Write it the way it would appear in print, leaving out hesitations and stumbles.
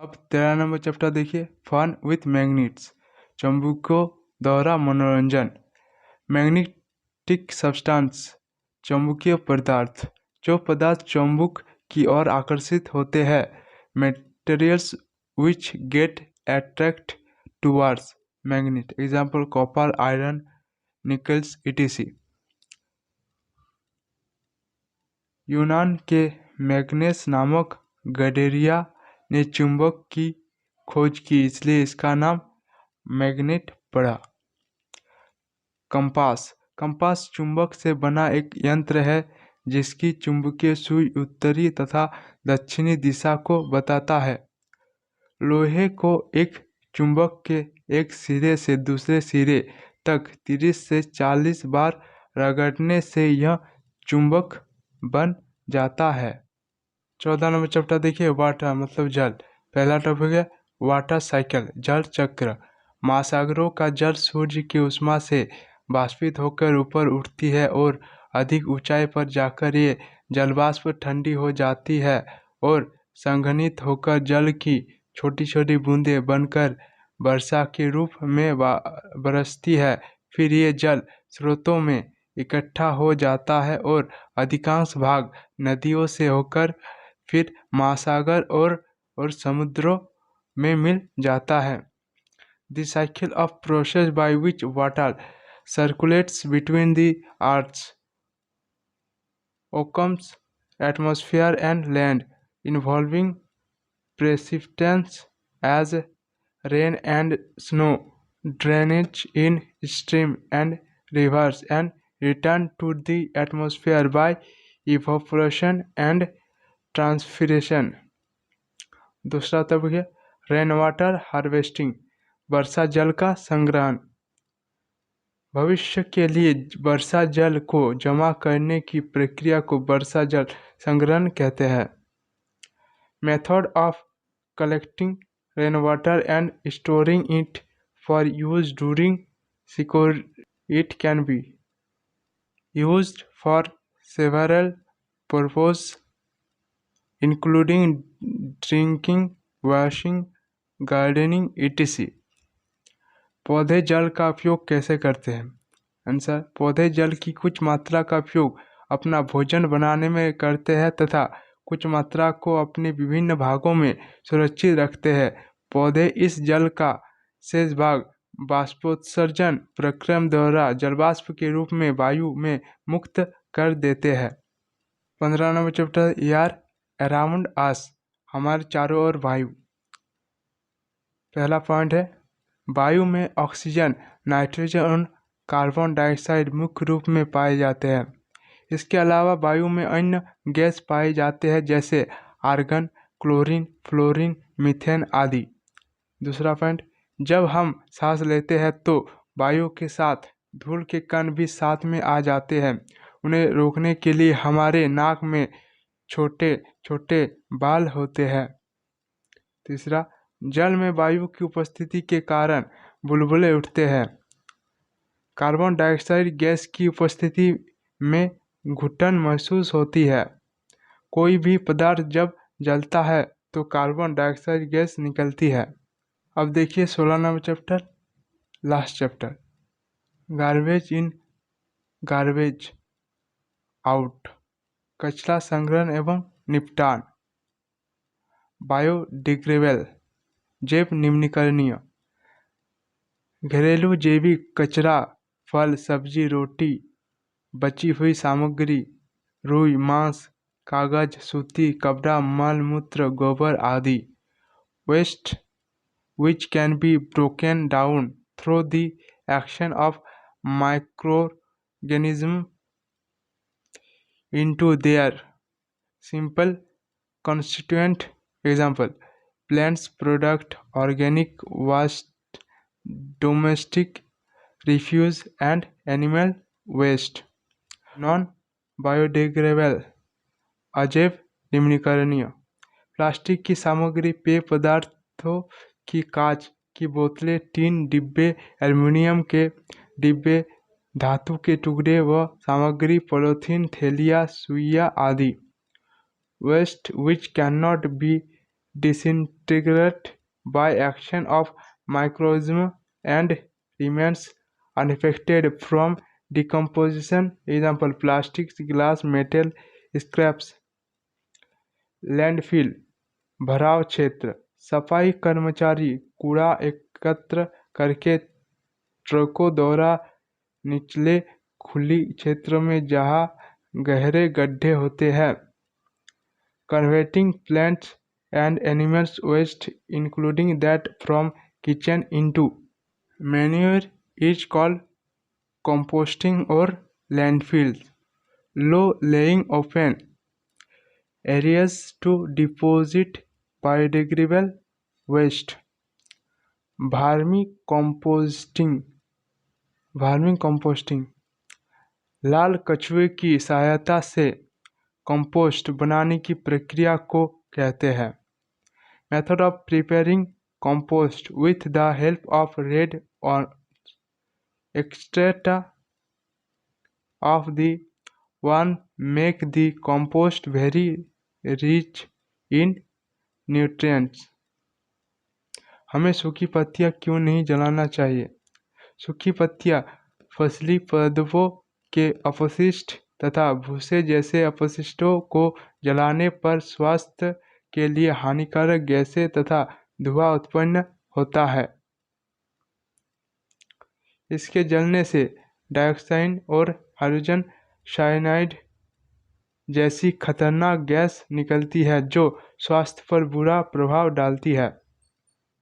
अब 13 number chapter देखिए, fun with magnets, चुंबकों द्वारा मनोरंजन। मैग्नेटिक सब्सटेंस, चुंबकीय पदार्थ, जो पदार्थ चुंबक की ओर आकर्षित होते हैं। Materials which get attract towards magnet, example copper, iron, nickels, etc। यूनान के मैग्नेस नामक गडेरिया ने चुंबक की खोज की, इसलिए इसका नाम मैग्नेट पड़ा। कंपास, कंपास चुंबक से बना एक यंत्र है जिसकी चुंबकीय सुई उत्तरी तथा दक्षिणी दिशा को बताता है। लोहे को एक चुंबक के एक सिरे से दूसरे सिरे तक 30 से 40 बार रगड़ने से यह चुंबक बन जाता है। 14 नंबर चैप्टर देखिए, वाटर मतलब जल। पहला टॉपिक है वाटर साइकिल, जल चक्र। महासागरों का जल सूर्य की उष्मा से बाष्पित होकर ऊपर उठती है और अधिक ऊंचाई पर जाकर ये जलवाष्प ठंडी हो जाती है और संघनित होकर जल की छोटी छोटी बूंदें बनकर वर्षा के रूप में बरसती है। फिर ये जल स्रोतों में इकट्ठा हो जाता है और अधिकांश भाग नदियों से होकर फिर महासागर और समुद्रों में मिल जाता है। The cycle of process by which water circulates between the Earth's oceans, atmosphere and land, involving precipitations as rain and snow, drainage in streams and rivers, and return to the atmosphere by evaporation and transpiration। दूसरा topic है rain water harvesting, वर्षा जल का संग्रहण। भविष्य के लिए वर्षा जल को जमा करने की प्रक्रिया को वर्षा जल संग्रहण कहते हैं। Method of collecting rain water and storing it for use during सिकोर, it can be used for several purpose including drinking, washing, gardening, etc। पौधे जल का उपयोग कैसे करते हैं? आंसर, पौधे जल की कुछ मात्रा का उपयोग अपना भोजन बनाने में करते हैं तथा कुछ मात्रा को अपने विभिन्न भागों में सुरक्षित रखते हैं। पौधे इस जल का शेष भाग बाष्पोत्सर्जन प्रक्रिया द्वारा जलवाष्प के रूप में वायु में मुक्त कर देते हैं। 15 number chapter air around us, हमारे चारों ओर वायु। पहला पॉइंट है वायु में ऑक्सीजन, नाइट्रोजन और कार्बन डाइऑक्साइड मुख्य रूप में पाए जाते हैं। इसके अलावा वायु में अन्य गैस पाए जाते हैं जैसे आर्गन, क्लोरीन, फ्लोरीन, मीथेन आदि। दूसरा पॉइंट, जब हम सांस लेते हैं तो वायु के साथ धूल के कण भी साथ में आ जाते हैं। उन्हें रोकने के लिए हमारे नाक में छोटे छोटे बाल होते हैं। तीसरा, जल में वायु की उपस्थिति के कारण बुलबुले उठते हैं। कार्बन डाइऑक्साइड गैस की उपस्थिति में घुटन महसूस होती है। कोई भी पदार्थ जब जलता है तो कार्बन डाइऑक्साइड गैस निकलती है। अब देखिए 16 number chapter, last chapter, garbage in garbage out, कचरा संग्रहण एवं निपटान। बायोडिग्रेडेबल, जैव निम्नीकरणीय। घरेलू जैविक कचरा, फल, सब्जी, रोटी, बची हुई सामग्री, रुई, मांस, कागज, सूती कपड़ा, मल मूत्र, गोबर आदि। Waste which can be broken down through the action of microorganisms into their simple constituent, example plants product, organic waste, domestic refuse and animal waste। Non biodegradable, अजैव निम्नीकरणीय। प्लास्टिक की सामग्री, पेय पदार्थों की कांच की बोतलें, टीन डिब्बे, एल्युमिनियम के डिब्बे, धातु के टुकड़े व सामग्री, पॉलीथीन थैलियाँ, सुइयाँ आदि। Waste which can not be disintegrate by action of microorganisms and remains unaffected from decomposition. Example: plastics, glass, metal scraps. Landfill भराव क्षेत्र, सफाई कर्मचारी कूड़ा एकत्र करके ट्रकों द्वारा निचले खुली क्षेत्र में जहां गहरे गड्ढे होते हैं। Converting plants and animals waste including that from kitchen into manure is called composting और landfills. Low lying open areas to deposit biodegradable waste. Vermicomposting लाल कछुए की सहायता से कंपोस्ट बनाने की प्रक्रिया को कहते हैं। Method of preparing compost with the help of red और extract of the one make the compost very rich in nutrients. हमें सूखी पत्तियां क्यों नहीं जलाना चाहिए? सूखी पत्तियां फसली पौधों के अपशिष्ट तथा भूसे जैसे अपशिष्टों को जलाने पर स्वास्थ्य के लिए हानिकारक गैसें तथा धुआं उत्पन्न होता है। इसके जलने से डाइऑक्साइड और हाइड्रोजन साइनाइड जैसी खतरनाक गैस निकलती है जो स्वास्थ्य पर बुरा प्रभाव डालती है।